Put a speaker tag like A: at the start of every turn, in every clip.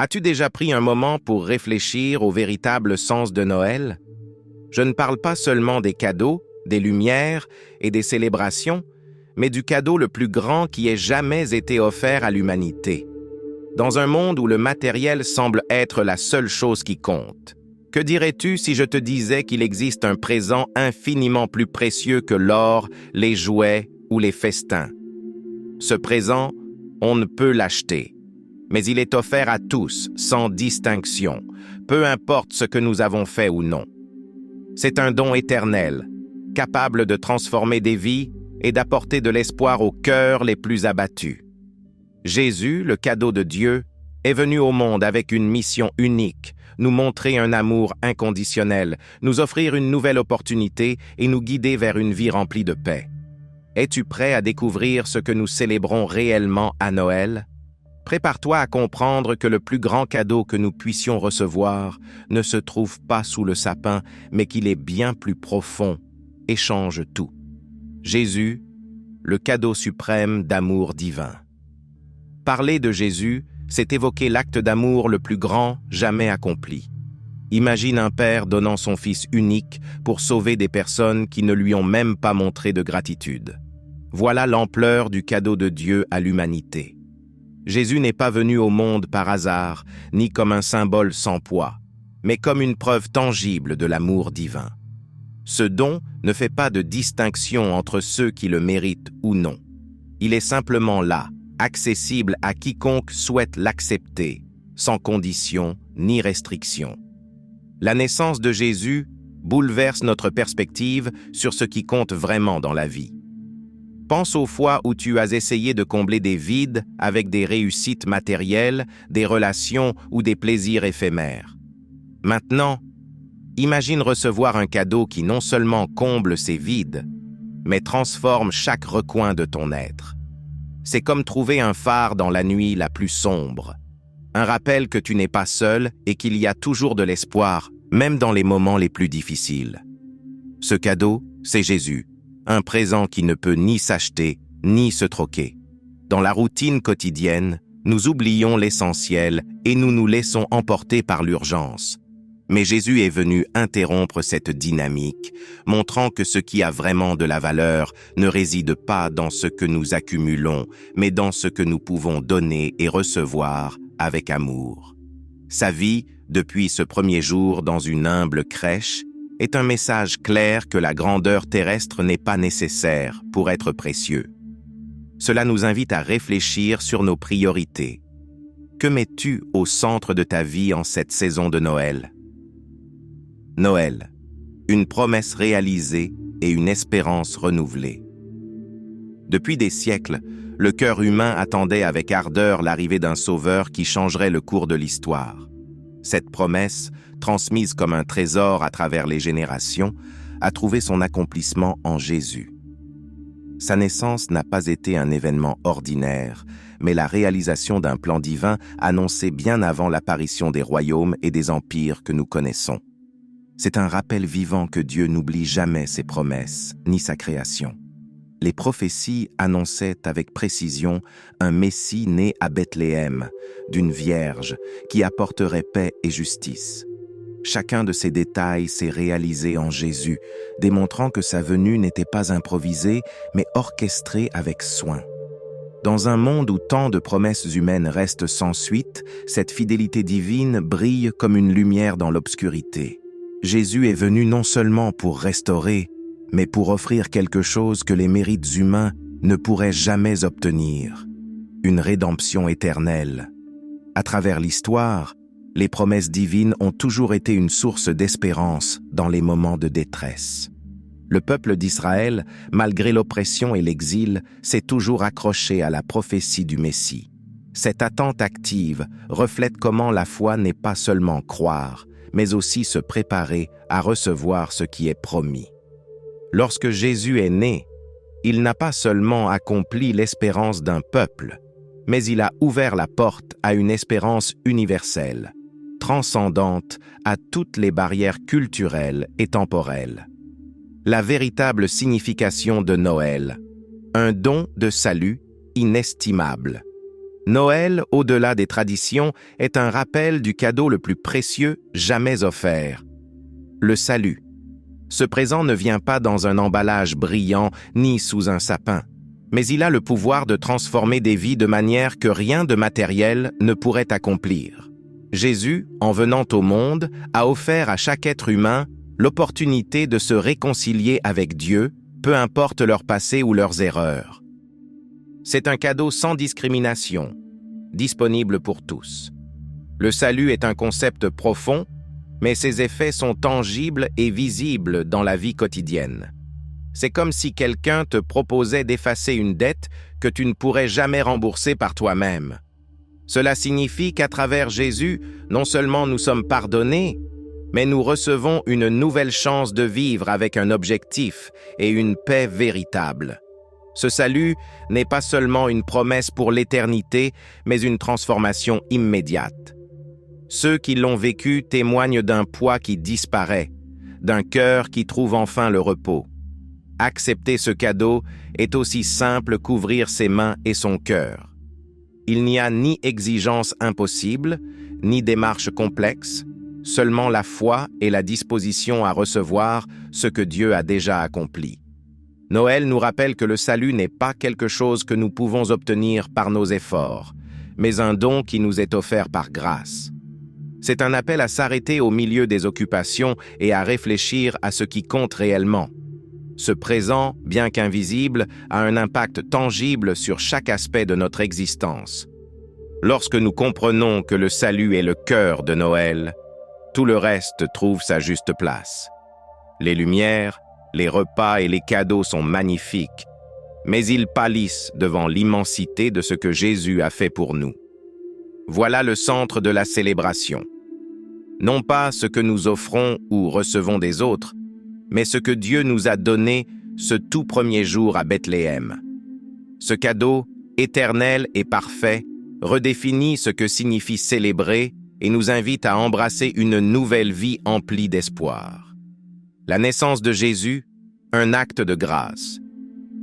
A: As-tu déjà pris un moment pour réfléchir au véritable sens de Noël? Je ne parle pas seulement des cadeaux, des lumières et des célébrations, mais du cadeau le plus grand qui ait jamais été offert à l'humanité. Dans un monde où le matériel semble être la seule chose qui compte, que dirais-tu si je te disais qu'il existe un présent infiniment plus précieux que l'or, les jouets ou les festins? Ce présent, on ne peut l'acheter, mais il est offert à tous, sans distinction, peu importe ce que nous avons fait ou non. C'est un don éternel, capable de transformer des vies et d'apporter de l'espoir aux cœurs les plus abattus. Jésus, le cadeau de Dieu, est venu au monde avec une mission unique, nous montrer un amour inconditionnel, nous offrir une nouvelle opportunité et nous guider vers une vie remplie de paix. Es-tu prêt à découvrir ce que nous célébrons réellement à Noël? Prépare-toi à comprendre que le plus grand cadeau que nous puissions recevoir ne se trouve pas sous le sapin, mais qu'il est bien plus profond et change tout. Jésus, le cadeau suprême d'amour divin. Parler de Jésus, c'est évoquer l'acte d'amour le plus grand jamais accompli. Imagine un père donnant son fils unique pour sauver des personnes qui ne lui ont même pas montré de gratitude. Voilà l'ampleur du cadeau de Dieu à l'humanité. Jésus n'est pas venu au monde par hasard, ni comme un symbole sans poids, mais comme une preuve tangible de l'amour divin. Ce don ne fait pas de distinction entre ceux qui le méritent ou non. Il est simplement là, accessible à quiconque souhaite l'accepter, sans condition ni restriction. La naissance de Jésus bouleverse notre perspective sur ce qui compte vraiment dans la vie. Pense aux fois où tu as essayé de combler des vides avec des réussites matérielles, des relations ou des plaisirs éphémères. Maintenant, imagine recevoir un cadeau qui non seulement comble ces vides, mais transforme chaque recoin de ton être. C'est comme trouver un phare dans la nuit la plus sombre. Un rappel que tu n'es pas seul et qu'il y a toujours de l'espoir, même dans les moments les plus difficiles. Ce cadeau, c'est Jésus, un présent qui ne peut ni s'acheter, ni se troquer. Dans la routine quotidienne, nous oublions l'essentiel et nous nous laissons emporter par l'urgence. Mais Jésus est venu interrompre cette dynamique, montrant que ce qui a vraiment de la valeur ne réside pas dans ce que nous accumulons, mais dans ce que nous pouvons donner et recevoir avec amour. Sa vie, depuis ce premier jour dans une humble crèche, est un message clair que la grandeur terrestre n'est pas nécessaire pour être précieux. Cela nous invite à réfléchir sur nos priorités. Que mets-tu au centre de ta vie en cette saison de Noël? Noël, une promesse réalisée et une espérance renouvelée. Depuis des siècles, le cœur humain attendait avec ardeur l'arrivée d'un sauveur qui changerait le cours de l'histoire. Cette promesse, transmise comme un trésor à travers les générations, a trouvé son accomplissement en Jésus. Sa naissance n'a pas été un événement ordinaire, mais la réalisation d'un plan divin annoncé bien avant l'apparition des royaumes et des empires que nous connaissons. C'est un rappel vivant que Dieu n'oublie jamais ses promesses, ni sa création. Les prophéties annonçaient avec précision un Messie né à Bethléem, d'une vierge, qui apporterait paix et justice. Chacun de ces détails s'est réalisé en Jésus, démontrant que sa venue n'était pas improvisée, mais orchestrée avec soin. Dans un monde où tant de promesses humaines restent sans suite, cette fidélité divine brille comme une lumière dans l'obscurité. Jésus est venu non seulement pour restaurer, mais pour offrir quelque chose que les mérites humains ne pourraient jamais obtenir, une rédemption éternelle. À travers l'histoire, les promesses divines ont toujours été une source d'espérance dans les moments de détresse. Le peuple d'Israël, malgré l'oppression et l'exil, s'est toujours accroché à la prophétie du Messie. Cette attente active reflète comment la foi n'est pas seulement croire, mais aussi se préparer à recevoir ce qui est promis. Lorsque Jésus est né, il n'a pas seulement accompli l'espérance d'un peuple, mais il a ouvert la porte à une espérance universelle, transcendante à toutes les barrières culturelles et temporelles. La véritable signification de Noël, un don de salut inestimable. Noël, au-delà des traditions, est un rappel du cadeau le plus précieux jamais offert. Le salut. Ce présent ne vient pas dans un emballage brillant ni sous un sapin, mais il a le pouvoir de transformer des vies de manière que rien de matériel ne pourrait accomplir. Jésus, en venant au monde, a offert à chaque être humain l'opportunité de se réconcilier avec Dieu, peu importe leur passé ou leurs erreurs. C'est un cadeau sans discrimination, disponible pour tous. Le salut est un concept profond, mais ses effets sont tangibles et visibles dans la vie quotidienne. C'est comme si quelqu'un te proposait d'effacer une dette que tu ne pourrais jamais rembourser par toi-même. Cela signifie qu'à travers Jésus, non seulement nous sommes pardonnés, mais nous recevons une nouvelle chance de vivre avec un objectif et une paix véritable. Ce salut n'est pas seulement une promesse pour l'éternité, mais une transformation immédiate. Ceux qui l'ont vécu témoignent d'un poids qui disparaît, d'un cœur qui trouve enfin le repos. Accepter ce cadeau est aussi simple qu'ouvrir ses mains et son cœur. Il n'y a ni exigence impossible, ni démarche complexe, seulement la foi et la disposition à recevoir ce que Dieu a déjà accompli. Noël nous rappelle que le salut n'est pas quelque chose que nous pouvons obtenir par nos efforts, mais un don qui nous est offert par grâce. C'est un appel à s'arrêter au milieu des occupations et à réfléchir à ce qui compte réellement. Ce présent, bien qu'invisible, a un impact tangible sur chaque aspect de notre existence. Lorsque nous comprenons que le salut est le cœur de Noël, tout le reste trouve sa juste place. Les lumières, les repas et les cadeaux sont magnifiques, mais ils pâlissent devant l'immensité de ce que Jésus a fait pour nous. Voilà le centre de la célébration. Non pas ce que nous offrons ou recevons des autres, mais ce que Dieu nous a donné ce tout premier jour à Bethléem. Ce cadeau, éternel et parfait, redéfinit ce que signifie célébrer et nous invite à embrasser une nouvelle vie emplie d'espoir. La naissance de Jésus, un acte de grâce,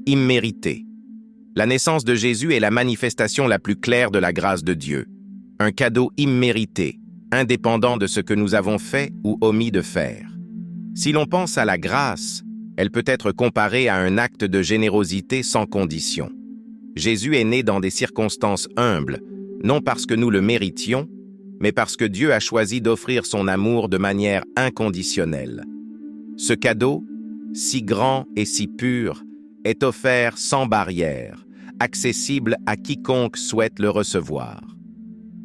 A: immérité. La naissance de Jésus est la manifestation la plus claire de la grâce de Dieu, un cadeau immérité, indépendant de ce que nous avons fait ou omis de faire. Si l'on pense à la grâce, elle peut être comparée à un acte de générosité sans condition. Jésus est né dans des circonstances humbles, non parce que nous le méritions, mais parce que Dieu a choisi d'offrir son amour de manière inconditionnelle. Ce cadeau, si grand et si pur, est offert sans barrière, accessible à quiconque souhaite le recevoir.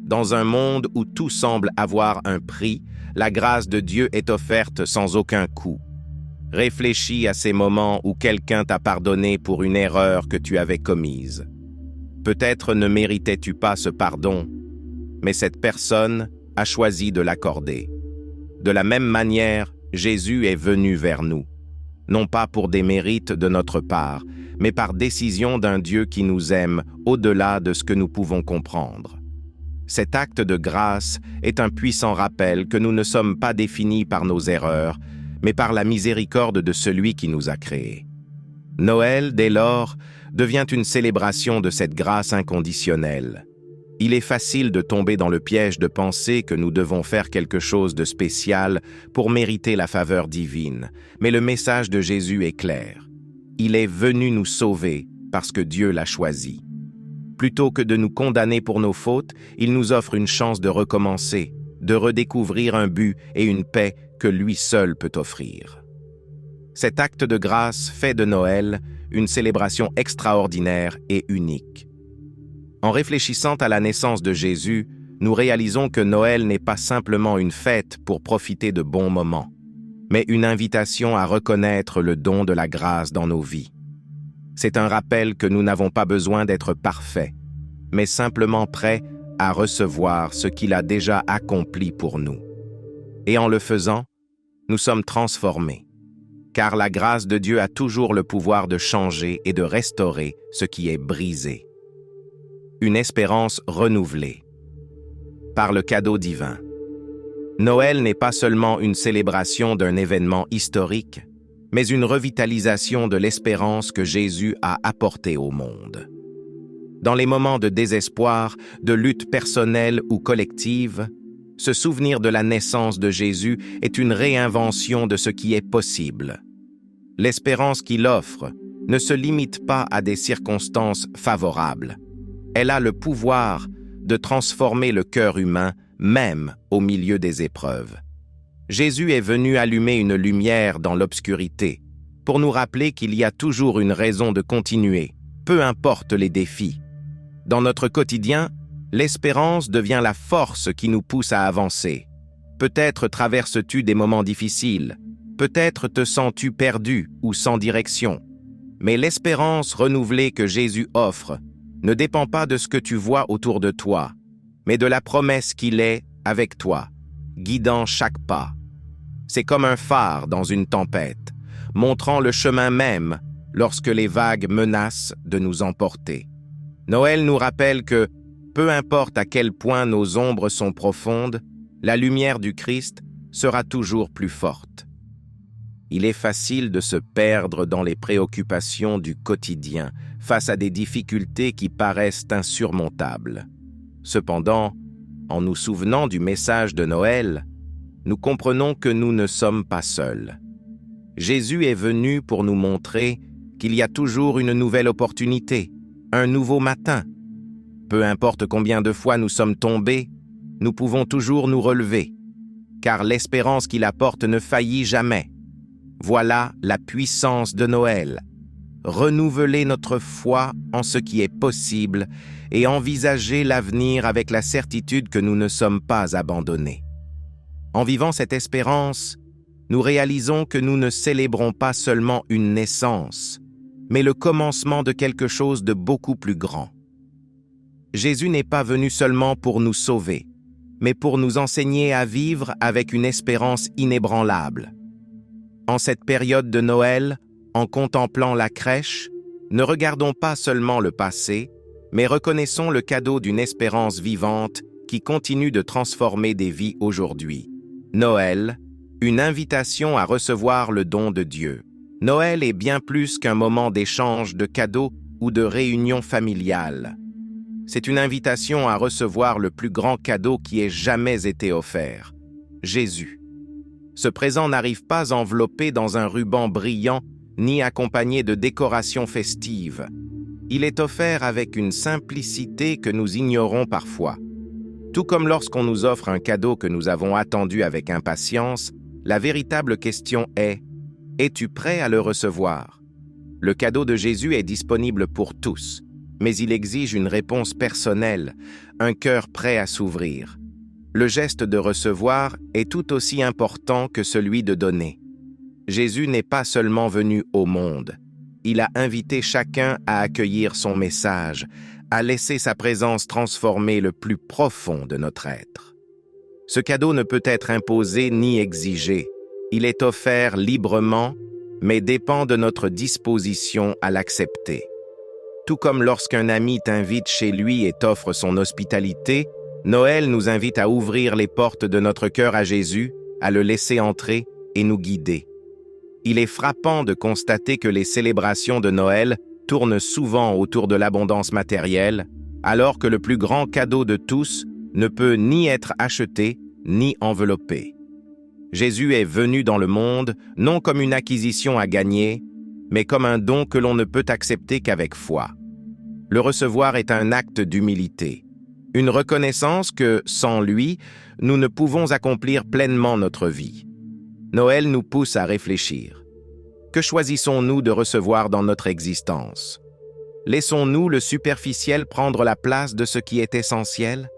A: Dans un monde où tout semble avoir un prix, la grâce de Dieu est offerte sans aucun coût. Réfléchis à ces moments où quelqu'un t'a pardonné pour une erreur que tu avais commise. Peut-être ne méritais-tu pas ce pardon, mais cette personne a choisi de l'accorder. De la même manière, Jésus est venu vers nous, non pas pour des mérites de notre part, mais par décision d'un Dieu qui nous aime au-delà de ce que nous pouvons comprendre. Cet acte de grâce est un puissant rappel que nous ne sommes pas définis par nos erreurs, mais par la miséricorde de celui qui nous a créés. Noël, dès lors, devient une célébration de cette grâce inconditionnelle. Il est facile de tomber dans le piège de penser que nous devons faire quelque chose de spécial pour mériter la faveur divine, mais le message de Jésus est clair. Il est venu nous sauver parce que Dieu l'a choisi. Plutôt que de nous condamner pour nos fautes, il nous offre une chance de recommencer, de redécouvrir un but et une paix que lui seul peut offrir. Cet acte de grâce fait de Noël une célébration extraordinaire et unique. En réfléchissant à la naissance de Jésus, nous réalisons que Noël n'est pas simplement une fête pour profiter de bons moments, mais une invitation à reconnaître le don de la grâce dans nos vies. C'est un rappel que nous n'avons pas besoin d'être parfaits, mais simplement prêts à recevoir ce qu'il a déjà accompli pour nous. Et en le faisant, nous sommes transformés, car la grâce de Dieu a toujours le pouvoir de changer et de restaurer ce qui est brisé. Une espérance renouvelée par le cadeau divin. Noël n'est pas seulement une célébration d'un événement historique, mais une revitalisation de l'espérance que Jésus a apportée au monde. Dans les moments de désespoir, de lutte personnelle ou collective, se souvenir de la naissance de Jésus est une réinvention de ce qui est possible. L'espérance qu'il offre ne se limite pas à des circonstances favorables. Elle a le pouvoir de transformer le cœur humain, même au milieu des épreuves. Jésus est venu allumer une lumière dans l'obscurité, pour nous rappeler qu'il y a toujours une raison de continuer, peu importe les défis. Dans notre quotidien, l'espérance devient la force qui nous pousse à avancer. Peut-être traverses-tu des moments difficiles, peut-être te sens-tu perdu ou sans direction. Mais l'espérance renouvelée que Jésus offre ne dépend pas de ce que tu vois autour de toi, mais de la promesse qu'il est avec toi, guidant chaque pas. C'est comme un phare dans une tempête, montrant le chemin même lorsque les vagues menacent de nous emporter. Noël nous rappelle que, peu importe à quel point nos ombres sont profondes, la lumière du Christ sera toujours plus forte. Il est facile de se perdre dans les préoccupations du quotidien face à des difficultés qui paraissent insurmontables. Cependant, en nous souvenant du message de Noël, nous comprenons que nous ne sommes pas seuls. Jésus est venu pour nous montrer qu'il y a toujours une nouvelle opportunité, un nouveau matin. Peu importe combien de fois nous sommes tombés, nous pouvons toujours nous relever, car l'espérance qu'il apporte ne faillit jamais. Voilà la puissance de Noël. Renouveler notre foi en ce qui est possible et envisager l'avenir avec la certitude que nous ne sommes pas abandonnés. En vivant cette espérance, nous réalisons que nous ne célébrons pas seulement une naissance, mais le commencement de quelque chose de beaucoup plus grand. Jésus n'est pas venu seulement pour nous sauver, mais pour nous enseigner à vivre avec une espérance inébranlable. En cette période de Noël, en contemplant la crèche, ne regardons pas seulement le passé, mais reconnaissons le cadeau d'une espérance vivante qui continue de transformer des vies aujourd'hui. Noël, une invitation à recevoir le don de Dieu. Noël est bien plus qu'un moment d'échange de cadeaux ou de réunion familiale. C'est une invitation à recevoir le plus grand cadeau qui ait jamais été offert, Jésus. Ce présent n'arrive pas enveloppé dans un ruban brillant ni accompagné de décorations festives. Il est offert avec une simplicité que nous ignorons parfois. Tout comme lorsqu'on nous offre un cadeau que nous avons attendu avec impatience, la véritable question est « Es-tu prêt à le recevoir ?» Le cadeau de Jésus est disponible pour tous, mais il exige une réponse personnelle, un cœur prêt à s'ouvrir. Le geste de recevoir est tout aussi important que celui de donner. Jésus n'est pas seulement venu au monde. Il a invité chacun à accueillir son message, à laisser sa présence transformer le plus profond de notre être. Ce cadeau ne peut être imposé ni exigé. Il est offert librement, mais dépend de notre disposition à l'accepter. Tout comme lorsqu'un ami t'invite chez lui et t'offre son hospitalité, Noël nous invite à ouvrir les portes de notre cœur à Jésus, à le laisser entrer et nous guider. Il est frappant de constater que les célébrations de Noël tournent souvent autour de l'abondance matérielle, alors que le plus grand cadeau de tous ne peut ni être acheté ni enveloppé. Jésus est venu dans le monde non comme une acquisition à gagner, mais comme un don que l'on ne peut accepter qu'avec foi. Le recevoir est un acte d'humilité, une reconnaissance que, sans lui, nous ne pouvons accomplir pleinement notre vie. Noël nous pousse à réfléchir. Que choisissons-nous de recevoir dans notre existence? Laissons-nous le superficiel prendre la place de ce qui est essentiel?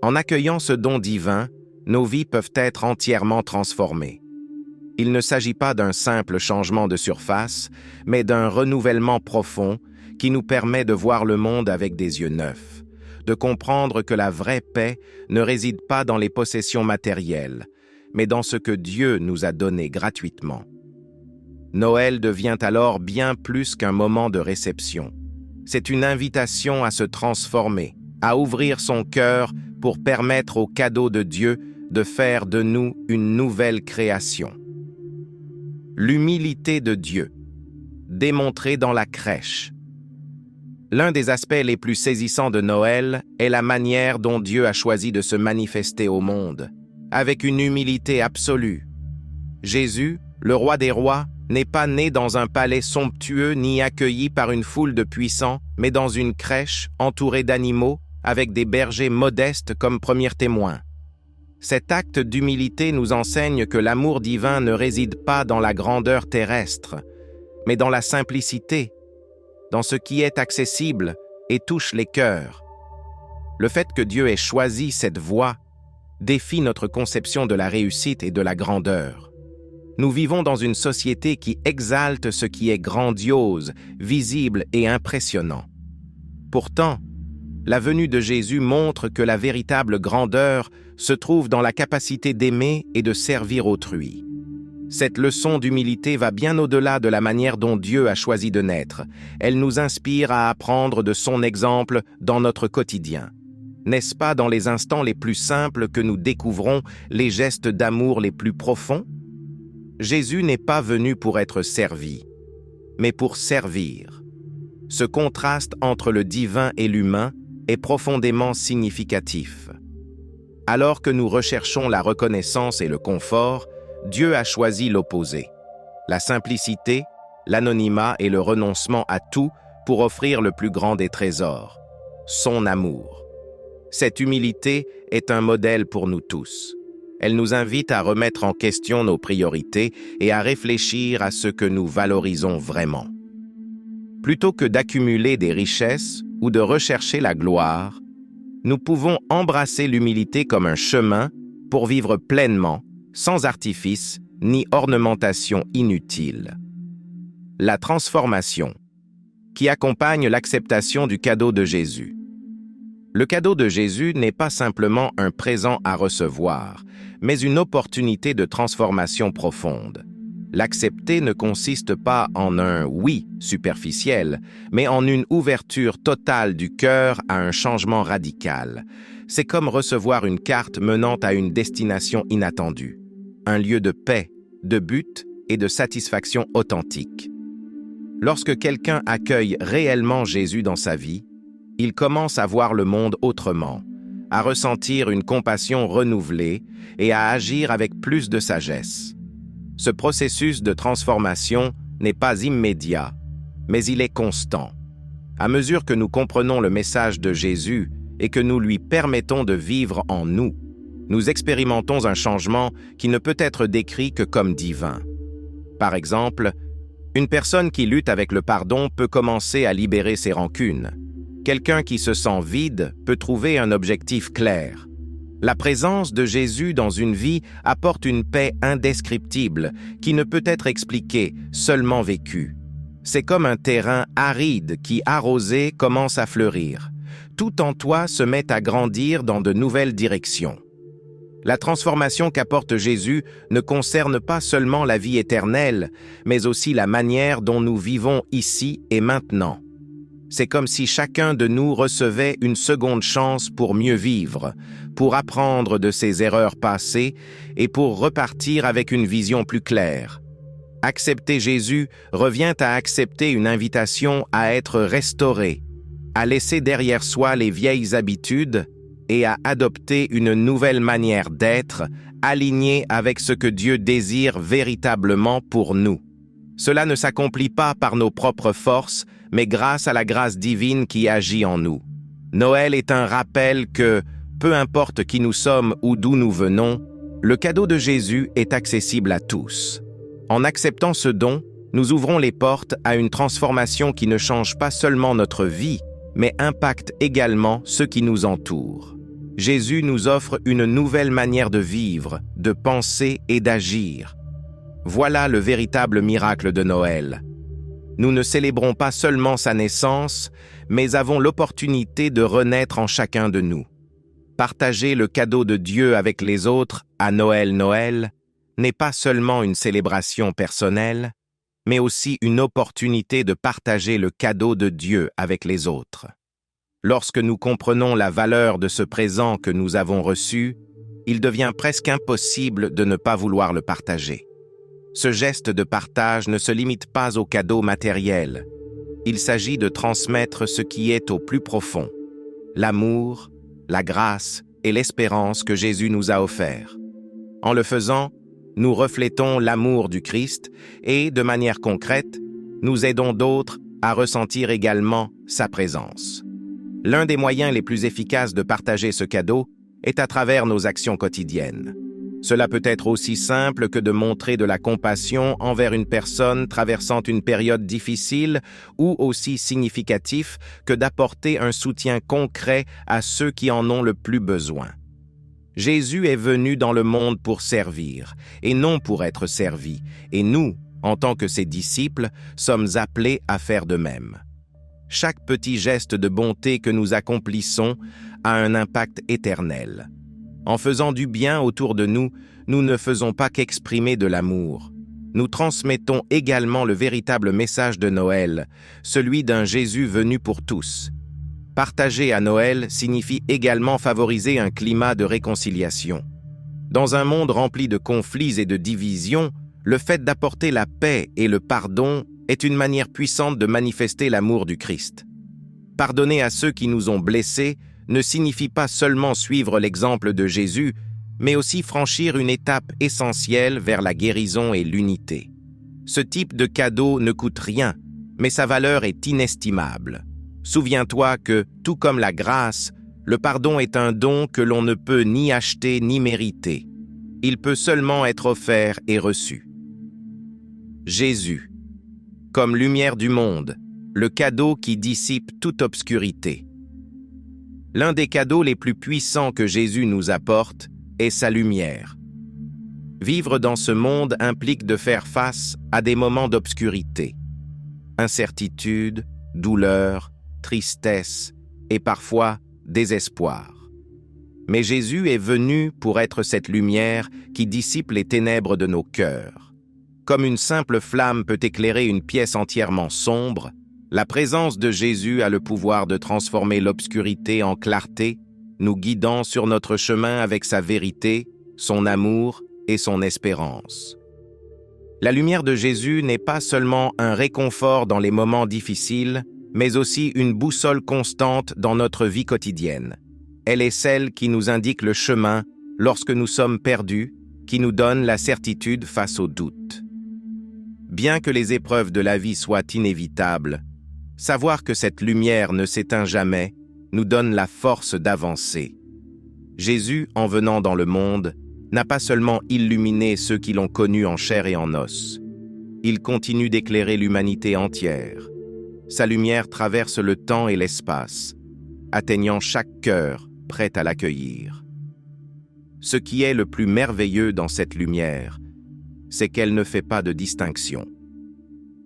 A: En accueillant ce don divin, nos vies peuvent être entièrement transformées. Il ne s'agit pas d'un simple changement de surface, mais d'un renouvellement profond qui nous permet de voir le monde avec des yeux neufs, de comprendre que la vraie paix ne réside pas dans les possessions matérielles, mais dans ce que Dieu nous a donné gratuitement. Noël devient alors bien plus qu'un moment de réception. C'est une invitation à se transformer, à ouvrir son cœur pour permettre au cadeau de Dieu de faire de nous une nouvelle création. L'humilité de Dieu, démontrée dans la crèche. L'un des aspects les plus saisissants de Noël est la manière dont Dieu a choisi de se manifester au monde, avec une humilité absolue. Jésus, le roi des rois, n'est pas né dans un palais somptueux ni accueilli par une foule de puissants, mais dans une crèche entourée d'animaux, avec des bergers modestes comme premiers témoins. Cet acte d'humilité nous enseigne que l'amour divin ne réside pas dans la grandeur terrestre, mais dans la simplicité, dans ce qui est accessible et touche les cœurs. Le fait que Dieu ait choisi cette voie défie notre conception de la réussite et de la grandeur. Nous vivons dans une société qui exalte ce qui est grandiose, visible et impressionnant. Pourtant, la venue de Jésus montre que la véritable grandeur se trouve dans la capacité d'aimer et de servir autrui. Cette leçon d'humilité va bien au-delà de la manière dont Dieu a choisi de naître. Elle nous inspire à apprendre de son exemple dans notre quotidien. N'est-ce pas dans les instants les plus simples que nous découvrons les gestes d'amour les plus profonds? Jésus n'est pas venu pour être servi, mais pour servir. Ce contraste entre le divin et l'humain est profondément significatif. Alors que nous recherchons la reconnaissance et le confort, Dieu a choisi l'opposé, la simplicité, l'anonymat et le renoncement à tout pour offrir le plus grand des trésors, son amour. Cette humilité est un modèle pour nous tous. Elle nous invite à remettre en question nos priorités et à réfléchir à ce que nous valorisons vraiment. Plutôt que d'accumuler des richesses ou de rechercher la gloire, nous pouvons embrasser l'humilité comme un chemin pour vivre pleinement, sans artifice ni ornementation inutile. La transformation, qui accompagne l'acceptation du cadeau de Jésus. Le cadeau de Jésus n'est pas simplement un présent à recevoir, mais une opportunité de transformation profonde. L'accepter ne consiste pas en un « oui » superficiel, mais en une ouverture totale du cœur à un changement radical. C'est comme recevoir une carte menant à une destination inattendue, un lieu de paix, de but et de satisfaction authentique. Lorsque quelqu'un accueille réellement Jésus dans sa vie, il commence à voir le monde autrement, à ressentir une compassion renouvelée et à agir avec plus de sagesse. Ce processus de transformation n'est pas immédiat, mais il est constant. À mesure que nous comprenons le message de Jésus et que nous lui permettons de vivre en nous, nous expérimentons un changement qui ne peut être décrit que comme divin. Par exemple, une personne qui lutte avec le pardon peut commencer à libérer ses rancunes. Quelqu'un qui se sent vide peut trouver un objectif clair. La présence de Jésus dans une vie apporte une paix indescriptible qui ne peut être expliquée, seulement vécue. C'est comme un terrain aride qui, arrosé, commence à fleurir. Tout en toi se met à grandir dans de nouvelles directions. La transformation qu'apporte Jésus ne concerne pas seulement la vie éternelle, mais aussi la manière dont nous vivons ici et maintenant. C'est comme si chacun de nous recevait une seconde chance pour mieux vivre, pour apprendre de ses erreurs passées et pour repartir avec une vision plus claire. Accepter Jésus revient à accepter une invitation à être restauré, à laisser derrière soi les vieilles habitudes et à adopter une nouvelle manière d'être, alignée avec ce que Dieu désire véritablement pour nous. Cela ne s'accomplit pas par nos propres forces, mais grâce à la grâce divine qui agit en nous. Noël est un rappel que, peu importe qui nous sommes ou d'où nous venons, le cadeau de Jésus est accessible à tous. En acceptant ce don, nous ouvrons les portes à une transformation qui ne change pas seulement notre vie, mais impacte également ceux qui nous entourent. Jésus nous offre une nouvelle manière de vivre, de penser et d'agir. Voilà le véritable miracle de Noël. Nous ne célébrons pas seulement sa naissance, mais avons l'opportunité de renaître en chacun de nous. Partager le cadeau de Dieu avec les autres à Noël n'est pas seulement une célébration personnelle, mais aussi une opportunité de partager le cadeau de Dieu avec les autres. Lorsque nous comprenons la valeur de ce présent que nous avons reçu, il devient presque impossible de ne pas vouloir le partager. Ce geste de partage ne se limite pas aux cadeaux matériels. il s'agit de transmettre ce qui est au plus profond, l'amour, la grâce et l'espérance que Jésus nous a offert. En le faisant, nous reflétons l'amour du Christ et, de manière concrète, nous aidons d'autres à ressentir également sa présence. L'un des moyens les plus efficaces de partager ce cadeau est à travers nos actions quotidiennes. Cela peut être aussi simple que de montrer de la compassion envers une personne traversant une période difficile ou aussi significatif que d'apporter un soutien concret à ceux qui en ont le plus besoin. Jésus est venu dans le monde pour servir et non pour être servi, et nous, en tant que ses disciples, sommes appelés à faire de même. Chaque petit geste de bonté que nous accomplissons a un impact éternel. En faisant du bien autour de nous, nous ne faisons pas qu'exprimer de l'amour. Nous transmettons également le véritable message de Noël, celui d'un Jésus venu pour tous. Partager à Noël signifie également favoriser un climat de réconciliation. Dans un monde rempli de conflits et de divisions, le fait d'apporter la paix et le pardon est une manière puissante de manifester l'amour du Christ. Pardonner à ceux qui nous ont blessés ne signifie pas seulement suivre l'exemple de Jésus, mais aussi franchir une étape essentielle vers la guérison et l'unité. Ce type de cadeau ne coûte rien, mais sa valeur est inestimable. Souviens-toi que, tout comme la grâce, le pardon est un don que l'on ne peut ni acheter ni mériter. Il peut seulement être offert et reçu. Jésus, comme lumière du monde, le cadeau qui dissipe toute obscurité. L'un des cadeaux les plus puissants que Jésus nous apporte est sa lumière. Vivre dans ce monde implique de faire face à des moments d'obscurité. Incertitude, douleur, tristesse et parfois désespoir. Mais Jésus est venu pour être cette lumière qui dissipe les ténèbres de nos cœurs. Comme une simple flamme peut éclairer une pièce entièrement sombre, la présence de Jésus a le pouvoir de transformer l'obscurité en clarté, nous guidant sur notre chemin avec sa vérité, son amour et son espérance. La lumière de Jésus n'est pas seulement un réconfort dans les moments difficiles, mais aussi une boussole constante dans notre vie quotidienne. Elle est celle qui nous indique le chemin lorsque nous sommes perdus, qui nous donne la certitude face aux doutes. Bien que les épreuves de la vie soient inévitables, savoir que cette lumière ne s'éteint jamais nous donne la force d'avancer. Jésus, en venant dans le monde, n'a pas seulement illuminé ceux qui l'ont connu en chair et en os. Il continue d'éclairer l'humanité entière. Sa lumière traverse le temps et l'espace, atteignant chaque cœur prêt à l'accueillir. Ce qui est le plus merveilleux dans cette lumière, c'est qu'elle ne fait pas de distinction.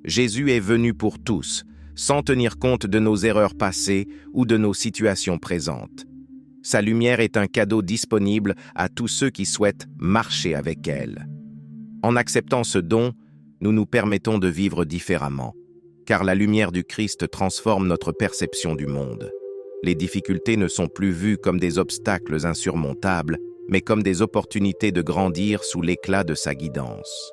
A: Jésus est venu pour tous, sans tenir compte de nos erreurs passées ou de nos situations présentes. Sa lumière est un cadeau disponible à tous ceux qui souhaitent marcher avec elle. En acceptant ce don, nous nous permettons de vivre différemment, car la lumière du Christ transforme notre perception du monde. Les difficultés ne sont plus vues comme des obstacles insurmontables, mais comme des opportunités de grandir sous l'éclat de sa guidance.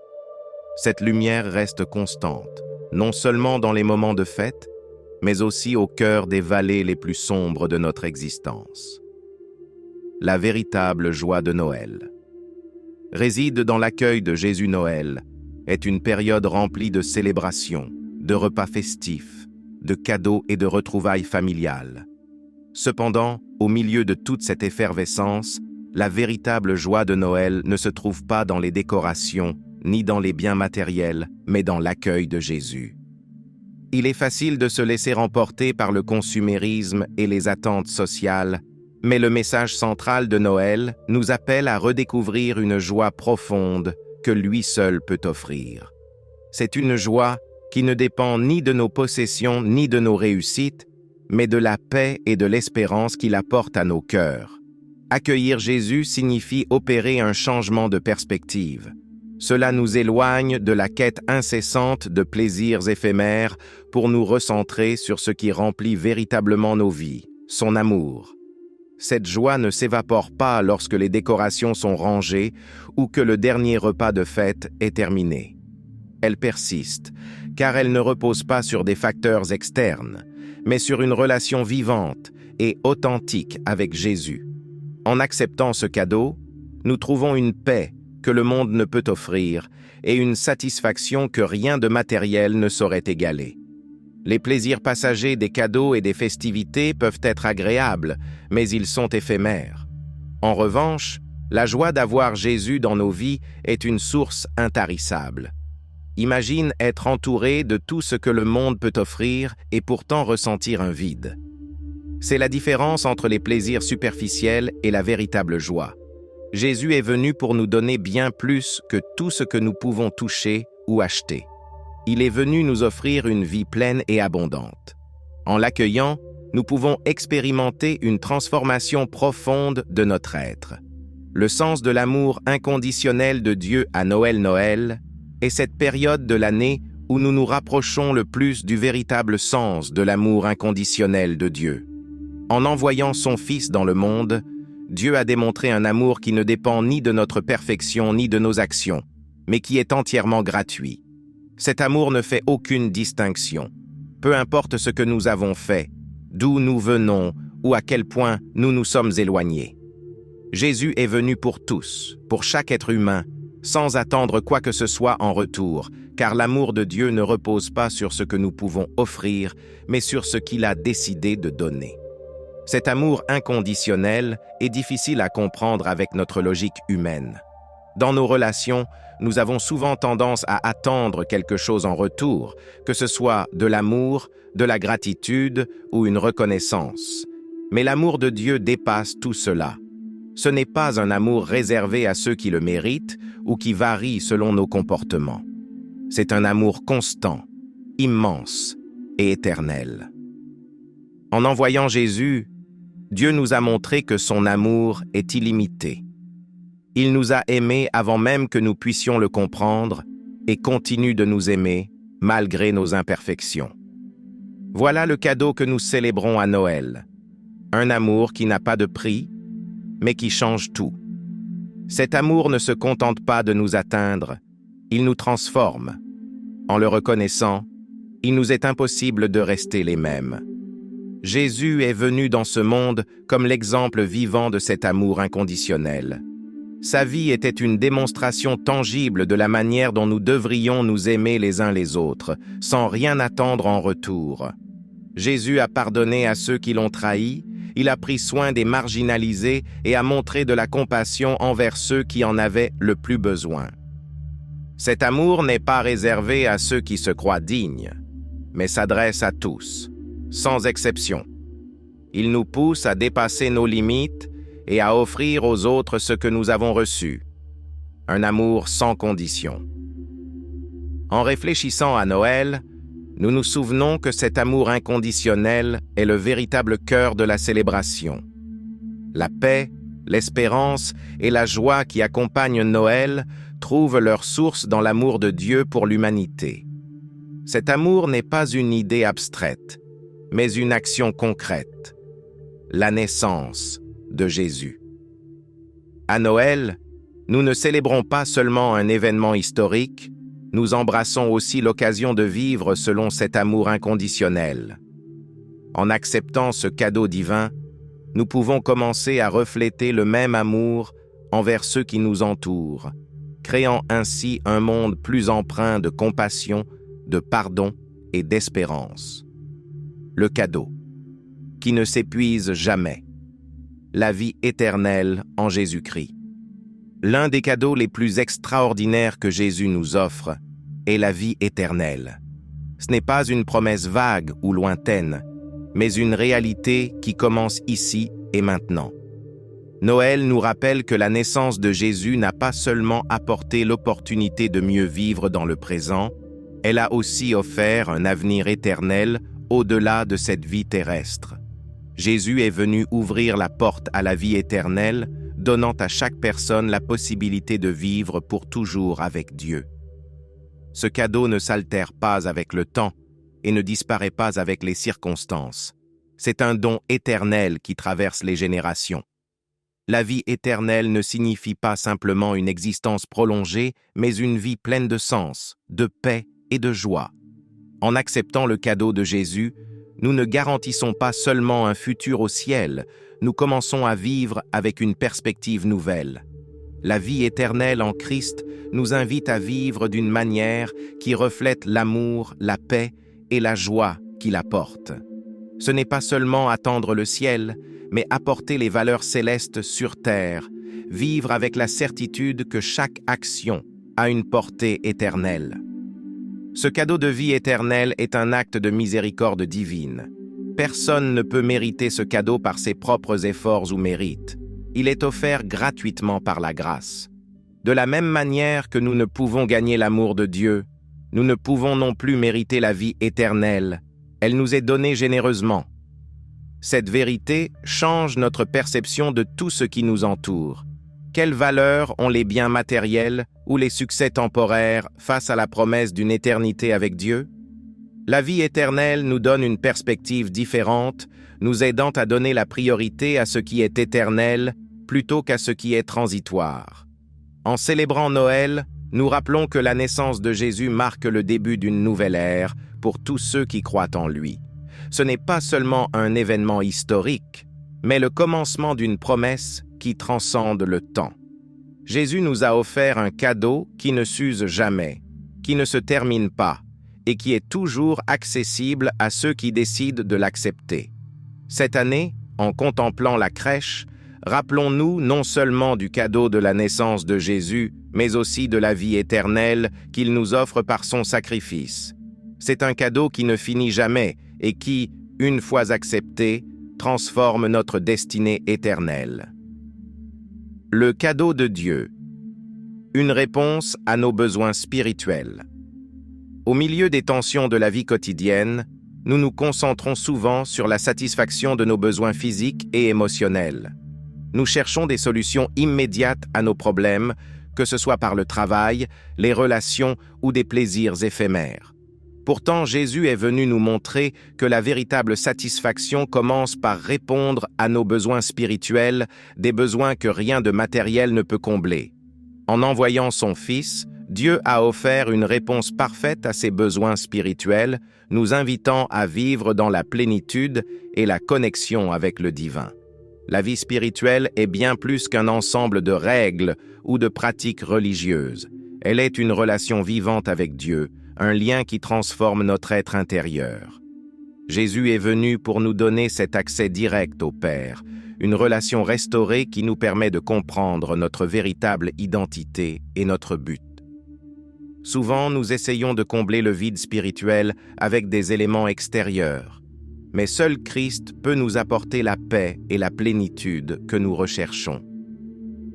A: Cette lumière reste constante, non seulement dans les moments de fête, mais aussi au cœur des vallées les plus sombres de notre existence. La véritable joie de Noël réside dans l'accueil de Jésus. Noël est une période remplie de célébrations, de repas festifs, de cadeaux et de retrouvailles familiales. Cependant, au milieu de toute cette effervescence, la véritable joie de Noël ne se trouve pas dans les décorations, ni dans les biens matériels, mais dans l'accueil de Jésus. Il est facile de se laisser emporter par le consumérisme et les attentes sociales, mais le message central de Noël nous appelle à redécouvrir une joie profonde que lui seul peut offrir. C'est une joie qui ne dépend ni de nos possessions ni de nos réussites, mais de la paix et de l'espérance qu'il apporte à nos cœurs. Accueillir Jésus signifie opérer un changement de perspective. Cela nous éloigne de la quête incessante de plaisirs éphémères pour nous recentrer sur ce qui remplit véritablement nos vies, son amour. Cette joie ne s'évapore pas lorsque les décorations sont rangées ou que le dernier repas de fête est terminé. Elle persiste, car elle ne repose pas sur des facteurs externes, mais sur une relation vivante et authentique avec Jésus. En acceptant ce cadeau, nous trouvons une paix que le monde ne peut offrir et une satisfaction que rien de matériel ne saurait égaler. Les plaisirs passagers des cadeaux et des festivités peuvent être agréables, mais ils sont éphémères. En revanche, la joie d'avoir Jésus dans nos vies est une source intarissable. Imagine être entouré de tout ce que le monde peut offrir et pourtant ressentir un vide. C'est la différence entre les plaisirs superficiels et la véritable joie. Jésus est venu pour nous donner bien plus que tout ce que nous pouvons toucher ou acheter. Il est venu nous offrir une vie pleine et abondante. En l'accueillant, nous pouvons expérimenter une transformation profonde de notre être. Le sens de l'amour inconditionnel de Dieu à Noël est cette période de l'année où nous nous rapprochons le plus du véritable sens de l'amour inconditionnel de Dieu. En envoyant son Fils dans le monde, Dieu a démontré un amour qui ne dépend ni de notre perfection ni de nos actions, mais qui est entièrement gratuit. Cet amour ne fait aucune distinction. Peu importe ce que nous avons fait, d'où nous venons ou à quel point nous nous sommes éloignés. Jésus est venu pour tous, pour chaque être humain, sans attendre quoi que ce soit en retour, car l'amour de Dieu ne repose pas sur ce que nous pouvons offrir, mais sur ce qu'il a décidé de donner. Cet amour inconditionnel est difficile à comprendre avec notre logique humaine. Dans nos relations, nous avons souvent tendance à attendre quelque chose en retour, que ce soit de l'amour, de la gratitude ou une reconnaissance. Mais l'amour de Dieu dépasse tout cela. Ce n'est pas un amour réservé à ceux qui le méritent ou qui varie selon nos comportements. C'est un amour constant, immense et éternel. En envoyant Jésus, Dieu nous a montré que son amour est illimité. Il nous a aimés avant même que nous puissions le comprendre et continue de nous aimer malgré nos imperfections. Voilà le cadeau que nous célébrons à Noël. Un amour qui n'a pas de prix, mais qui change tout. Cet amour ne se contente pas de nous atteindre, il nous transforme. En le reconnaissant, il nous est impossible de rester les mêmes. Jésus est venu dans ce monde comme l'exemple vivant de cet amour inconditionnel. Sa vie était une démonstration tangible de la manière dont nous devrions nous aimer les uns les autres, sans rien attendre en retour. Jésus a pardonné à ceux qui l'ont trahi, il a pris soin des marginalisés et a montré de la compassion envers ceux qui en avaient le plus besoin. Cet amour n'est pas réservé à ceux qui se croient dignes, mais s'adresse à tous, sans exception. Il nous pousse à dépasser nos limites et à offrir aux autres ce que nous avons reçu, un amour sans condition. En réfléchissant à Noël, nous nous souvenons que cet amour inconditionnel est le véritable cœur de la célébration. La paix, l'espérance et la joie qui accompagnent Noël trouvent leur source dans l'amour de Dieu pour l'humanité. Cet amour n'est pas une idée abstraite, mais une action concrète, la naissance de Jésus. À Noël, nous ne célébrons pas seulement un événement historique, nous embrassons aussi l'occasion de vivre selon cet amour inconditionnel. En acceptant ce cadeau divin, nous pouvons commencer à refléter le même amour envers ceux qui nous entourent, créant ainsi un monde plus empreint de compassion, de pardon et d'espérance. Le cadeau, qui ne s'épuise jamais. La vie éternelle en Jésus-Christ. L'un des cadeaux les plus extraordinaires que Jésus nous offre est la vie éternelle. Ce n'est pas une promesse vague ou lointaine, mais une réalité qui commence ici et maintenant. Noël nous rappelle que la naissance de Jésus n'a pas seulement apporté l'opportunité de mieux vivre dans le présent, elle a aussi offert un avenir éternel au-delà de cette vie terrestre. Jésus est venu ouvrir la porte à la vie éternelle, donnant à chaque personne la possibilité de vivre pour toujours avec Dieu. Ce cadeau ne s'altère pas avec le temps et ne disparaît pas avec les circonstances. C'est un don éternel qui traverse les générations. La vie éternelle ne signifie pas simplement une existence prolongée, mais une vie pleine de sens, de paix et de joie. En acceptant le cadeau de Jésus, nous ne garantissons pas seulement un futur au ciel, nous commençons à vivre avec une perspective nouvelle. La vie éternelle en Christ nous invite à vivre d'une manière qui reflète l'amour, la paix et la joie qu'il apporte. Ce n'est pas seulement attendre le ciel, mais apporter les valeurs célestes sur terre, vivre avec la certitude que chaque action a une portée éternelle. Ce cadeau de vie éternelle est un acte de miséricorde divine. Personne ne peut mériter ce cadeau par ses propres efforts ou mérites. Il est offert gratuitement par la grâce. De la même manière que nous ne pouvons gagner l'amour de Dieu, nous ne pouvons non plus mériter la vie éternelle. Elle nous est donnée généreusement. Cette vérité change notre perception de tout ce qui nous entoure. Quelle valeur ont les biens matériels ou les succès temporaires face à la promesse d'une éternité avec Dieu? La vie éternelle nous donne une perspective différente, nous aidant à donner la priorité à ce qui est éternel plutôt qu'à ce qui est transitoire. En célébrant Noël, nous rappelons que la naissance de Jésus marque le début d'une nouvelle ère pour tous ceux qui croient en lui. Ce n'est pas seulement un événement historique, mais le commencement d'une promesse qui transcende le temps. Jésus nous a offert un cadeau qui ne s'use jamais, qui ne se termine pas et qui est toujours accessible à ceux qui décident de l'accepter. Cette année, en contemplant la crèche, rappelons-nous non seulement du cadeau de la naissance de Jésus, mais aussi de la vie éternelle qu'il nous offre par son sacrifice. C'est un cadeau qui ne finit jamais et qui, une fois accepté, transforme notre destinée éternelle. Le cadeau de Dieu. Une réponse à nos besoins spirituels. Au milieu des tensions de la vie quotidienne, nous nous concentrons souvent sur la satisfaction de nos besoins physiques et émotionnels. Nous cherchons des solutions immédiates à nos problèmes, que ce soit par le travail, les relations ou des plaisirs éphémères. Pourtant, Jésus est venu nous montrer que la véritable satisfaction commence par répondre à nos besoins spirituels, des besoins que rien de matériel ne peut combler. En envoyant son Fils, Dieu a offert une réponse parfaite à ces besoins spirituels, nous invitant à vivre dans la plénitude et la connexion avec le divin. La vie spirituelle est bien plus qu'un ensemble de règles ou de pratiques religieuses. Elle est une relation vivante avec Dieu, un lien qui transforme notre être intérieur. Jésus est venu pour nous donner cet accès direct au Père, une relation restaurée qui nous permet de comprendre notre véritable identité et notre but. Souvent, nous essayons de combler le vide spirituel avec des éléments extérieurs, mais seul Christ peut nous apporter la paix et la plénitude que nous recherchons.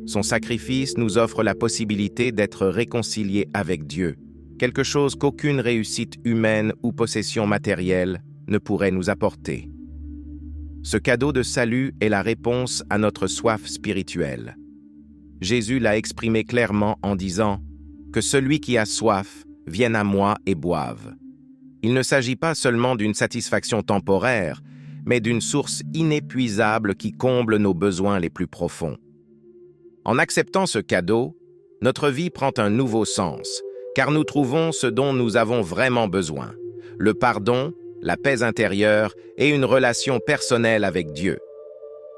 A: Son sacrifice nous offre la possibilité d'être réconciliés avec Dieu, quelque chose qu'aucune réussite humaine ou possession matérielle ne pourrait nous apporter. Ce cadeau de salut est la réponse à notre soif spirituelle. Jésus l'a exprimé clairement en disant « Que celui qui a soif vienne à moi et boive ». Il ne s'agit pas seulement d'une satisfaction temporaire, mais d'une source inépuisable qui comble nos besoins les plus profonds. En acceptant ce cadeau, notre vie prend un nouveau sens, car nous trouvons ce dont nous avons vraiment besoin, le pardon, la paix intérieure et une relation personnelle avec Dieu.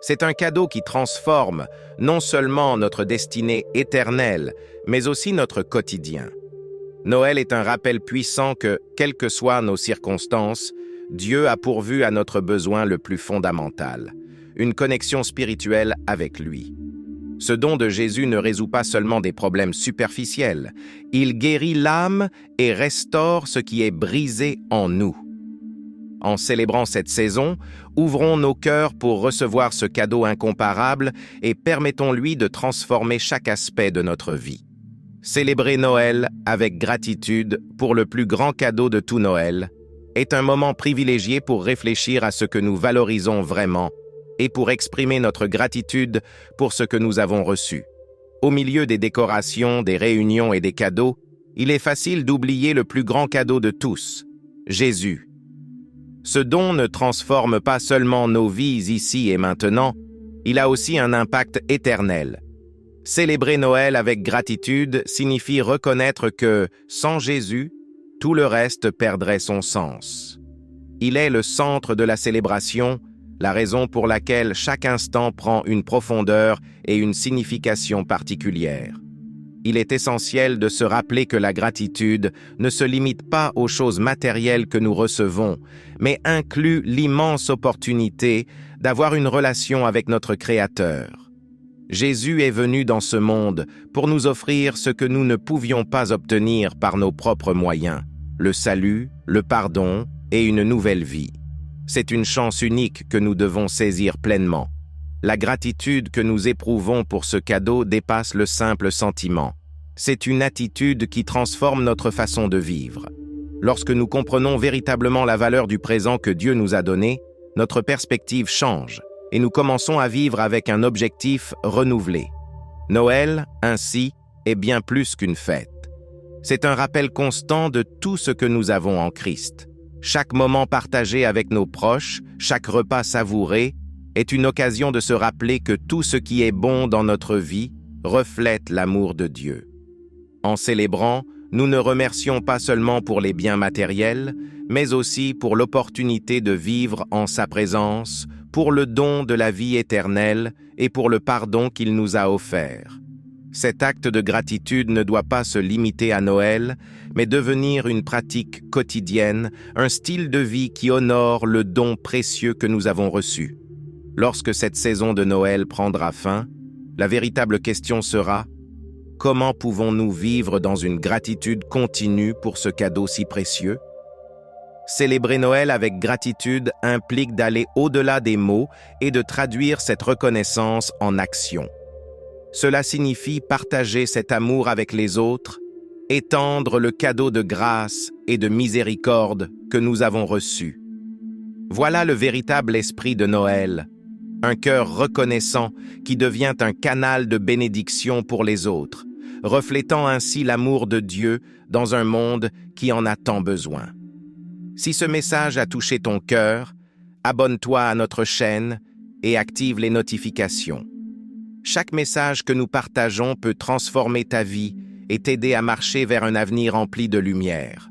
A: C'est un cadeau qui transforme non seulement notre destinée éternelle, mais aussi notre quotidien. Noël est un rappel puissant que, quelles que soient nos circonstances, Dieu a pourvu à notre besoin le plus fondamental, une connexion spirituelle avec lui. Ce don de Jésus ne résout pas seulement des problèmes superficiels, il guérit l'âme et restaure ce qui est brisé en nous. En célébrant cette saison, ouvrons nos cœurs pour recevoir ce cadeau incomparable et permettons-lui de transformer chaque aspect de notre vie. Célébrer Noël avec gratitude pour le plus grand cadeau de tout Noël est un moment privilégié pour réfléchir à ce que nous valorisons vraiment et pour exprimer notre gratitude pour ce que nous avons reçu. Au milieu des décorations, des réunions et des cadeaux, il est facile d'oublier le plus grand cadeau de tous, Jésus. Ce don ne transforme pas seulement nos vies ici et maintenant, il a aussi un impact éternel. Célébrer Noël avec gratitude signifie reconnaître que, sans Jésus, tout le reste perdrait son sens. Il est le centre de la célébration, la raison pour laquelle chaque instant prend une profondeur et une signification particulière. Il est essentiel de se rappeler que la gratitude ne se limite pas aux choses matérielles que nous recevons, mais inclut l'immense opportunité d'avoir une relation avec notre Créateur. Jésus est venu dans ce monde pour nous offrir ce que nous ne pouvions pas obtenir par nos propres moyens, le salut, le pardon et une nouvelle vie. C'est une chance unique que nous devons saisir pleinement. La gratitude que nous éprouvons pour ce cadeau dépasse le simple sentiment. C'est une attitude qui transforme notre façon de vivre. Lorsque nous comprenons véritablement la valeur du présent que Dieu nous a donné, notre perspective change et nous commençons à vivre avec un objectif renouvelé. Noël, ainsi, est bien plus qu'une fête. C'est un rappel constant de tout ce que nous avons en Christ. Chaque moment partagé avec nos proches, chaque repas savouré, est une occasion de se rappeler que tout ce qui est bon dans notre vie reflète l'amour de Dieu. En célébrant, nous ne remercions pas seulement pour les biens matériels, mais aussi pour l'opportunité de vivre en sa présence, pour le don de la vie éternelle et pour le pardon qu'il nous a offert. Cet acte de gratitude ne doit pas se limiter à Noël, mais devenir une pratique quotidienne, un style de vie qui honore le don précieux que nous avons reçu. Lorsque cette saison de Noël prendra fin, la véritable question sera: comment pouvons-nous vivre dans une gratitude continue pour ce cadeau si précieux? Célébrer Noël avec gratitude implique d'aller au-delà des mots et de traduire cette reconnaissance en action. Cela signifie partager cet amour avec les autres, étendre le cadeau de grâce et de miséricorde que nous avons reçu. Voilà le véritable esprit de Noël, un cœur reconnaissant qui devient un canal de bénédiction pour les autres, reflétant ainsi l'amour de Dieu dans un monde qui en a tant besoin. Si ce message a touché ton cœur, abonne-toi à notre chaîne et active les notifications. Chaque message que nous partageons peut transformer ta vie et t'aider à marcher vers un avenir empli de lumière.